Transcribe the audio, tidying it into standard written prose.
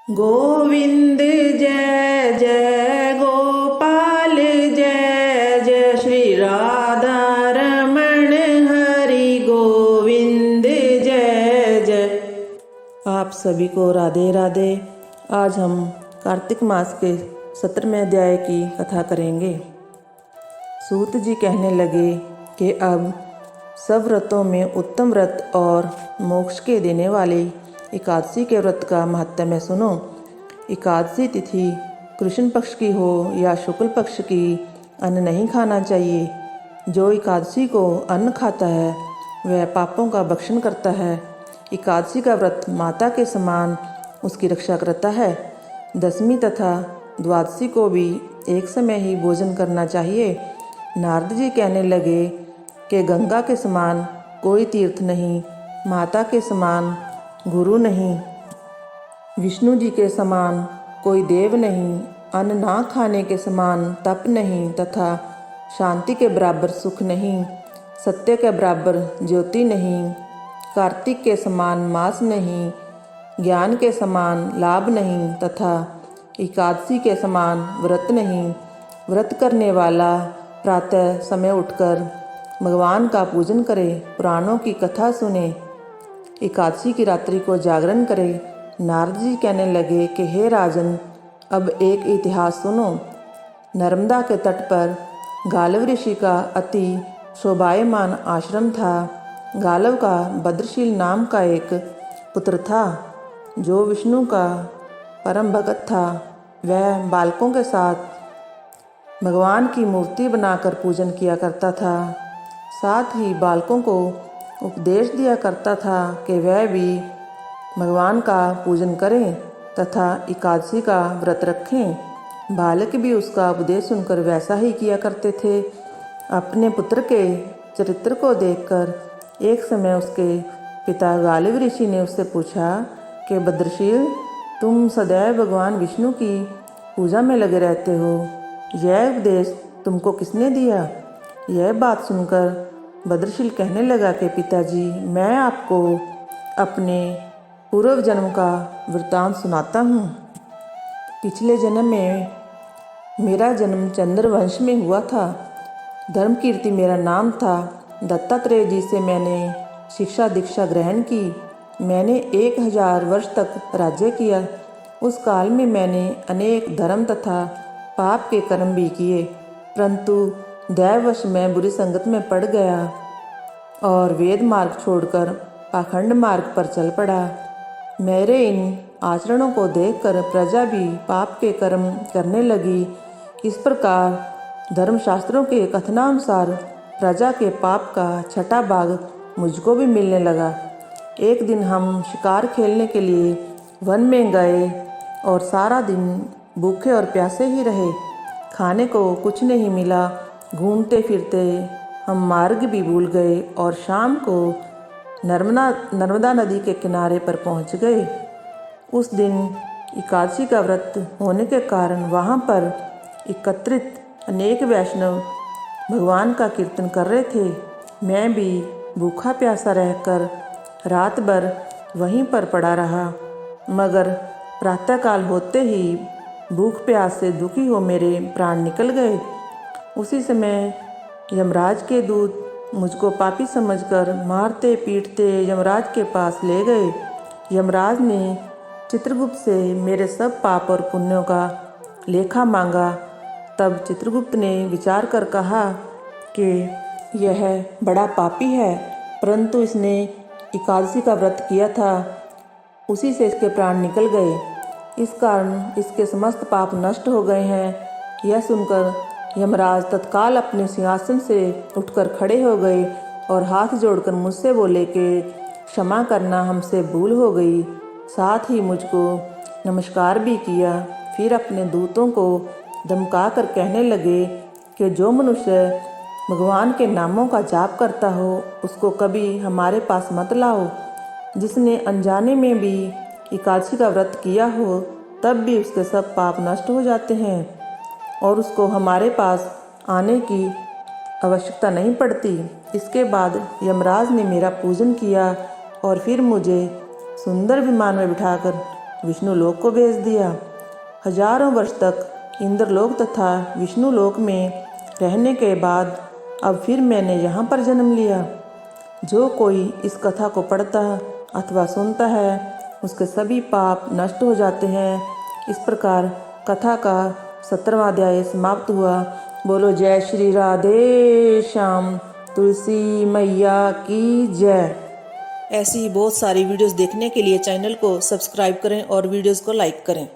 गोविंद जय जय गोपाल जय जय श्री राधा रमण हरि गोविंद जय जय। आप सभी को राधे राधे। आज हम कार्तिक मास के 17वें अध्याय की कथा करेंगे। सूत जी कहने लगे कि अब सब व्रतों में उत्तम व्रत और मोक्ष के देने वाली एकादशी के व्रत का महत्व सुनो। एकादशी तिथि कृष्ण पक्ष की हो या शुक्ल पक्ष की, अन्न नहीं खाना चाहिए। जो एकादशी को अन्न खाता है वह पापों का भक्षण करता है। एकादशी का व्रत माता के समान उसकी रक्षा करता है। दशमी तथा द्वादशी को भी एक समय ही भोजन करना चाहिए। नारद जी कहने लगे कि गंगा के समान कोई तीर्थ नहीं, माता के समान गुरु नहीं, विष्णु जी के समान कोई देव नहीं, अन्न ना खाने के समान तप नहीं तथा शांति के बराबर सुख नहीं, सत्य के बराबर ज्योति नहीं, कार्तिक के समान मास नहीं, ज्ञान के समान लाभ नहीं तथा एकादशी के समान व्रत नहीं। व्रत करने वाला प्रातः समय उठकर भगवान का पूजन करे, पुराणों की कथा सुने, एकादशी की रात्रि को जागरण करे। नारद जी कहने लगे कि हे राजन, अब एक इतिहास सुनो। नर्मदा के तट पर गालव ऋषि का अति शोभायमान आश्रम था। गालव का भद्रशील नाम का एक पुत्र था जो विष्णु का परम भगत था। वह बालकों के साथ भगवान की मूर्ति बनाकर पूजन किया करता था। साथ ही बालकों को उपदेश दिया करता था कि वह भी भगवान का पूजन करें तथा एकादशी का व्रत रखें। बालक भी उसका उपदेश सुनकर वैसा ही किया करते थे। अपने पुत्र के चरित्र को देखकर एक समय उसके पिता गालिव ऋषि ने उससे पूछा कि भद्रशील, तुम सदैव भगवान विष्णु की पूजा में लगे रहते हो, यह उपदेश तुमको किसने दिया? यह बात सुनकर भद्रशील कहने लगा कि पिताजी, मैं आपको अपने पूर्व जन्म का वृत्तांत सुनाता हूँ। पिछले जन्म में मेरा जन्म चंद्रवंश में हुआ था। धर्मकीर्ति मेरा नाम था। दत्तात्रेय जी से मैंने शिक्षा दीक्षा ग्रहण की। मैंने 1000 वर्ष तक राज्य किया। उस काल में मैंने अनेक धर्म तथा पाप के कर्म भी किए, परंतु दैववश मैं बुरी संगत में पड़ गया और वेद मार्ग छोड़कर पाखंड मार्ग पर चल पड़ा। मेरे इन आचरणों को देखकर प्रजा भी पाप के कर्म करने लगी। इस प्रकार धर्मशास्त्रों के कथनानुसार प्रजा के पाप का छठा भाग मुझको भी मिलने लगा। एक दिन हम शिकार खेलने के लिए वन में गए और सारा दिन भूखे और प्यासे ही रहे। खाने को कुछ नहीं मिला। घूमते फिरते हम मार्ग भी भूल गए और शाम को नर्मदा नदी के किनारे पर पहुंच गए। उस दिन एकादशी का व्रत होने के कारण वहां पर एकत्रित अनेक वैष्णव भगवान का कीर्तन कर रहे थे। मैं भी भूखा प्यासा रहकर रात भर वहीं पर पड़ा रहा, मगर प्रातःकाल होते ही भूख प्यास से दुखी हो मेरे प्राण निकल गए। उसी समय यमराज के दूत मुझको पापी समझकर मारते पीटते यमराज के पास ले गए। यमराज ने चित्रगुप्त से मेरे सब पाप और पुण्यों का लेखा मांगा। तब चित्रगुप्त ने विचार कर कहा कि यह बड़ा पापी है, परंतु इसने एकादशी का व्रत किया था, उसी से इसके प्राण निकल गए। इस कारण इसके समस्त पाप नष्ट हो गए हैं। यह सुनकर यमराज तत्काल अपने सिंहासन से उठकर खड़े हो गए और हाथ जोड़कर मुझसे बोले कि क्षमा करना, हमसे भूल हो गई। साथ ही मुझको नमस्कार भी किया। फिर अपने दूतों को धमका कर कहने लगे कि जो मनुष्य भगवान के नामों का जाप करता हो उसको कभी हमारे पास मत लाओ। जिसने अनजाने में भी एकादशी का व्रत किया हो तब भी उसके सब पाप नष्ट हो जाते हैं और उसको हमारे पास आने की आवश्यकता नहीं पड़ती। इसके बाद यमराज ने मेरा पूजन किया और फिर मुझे सुंदर विमान में बिठाकर विष्णु लोक को भेज दिया। हजारों वर्ष तक इंद्रलोक तथा विष्णु लोक में रहने के बाद अब फिर मैंने यहाँ पर जन्म लिया। जो कोई इस कथा को पढ़ता अथवा सुनता है उसके सभी पाप नष्ट हो जाते हैं। इस प्रकार कथा का 17वां अध्याय समाप्त हुआ। बोलो जय श्री राधे श्याम, तुलसी मैया की जय। ऐसी ही बहुत सारी वीडियोस देखने के लिए चैनल को सब्सक्राइब करें और वीडियोस को लाइक करें।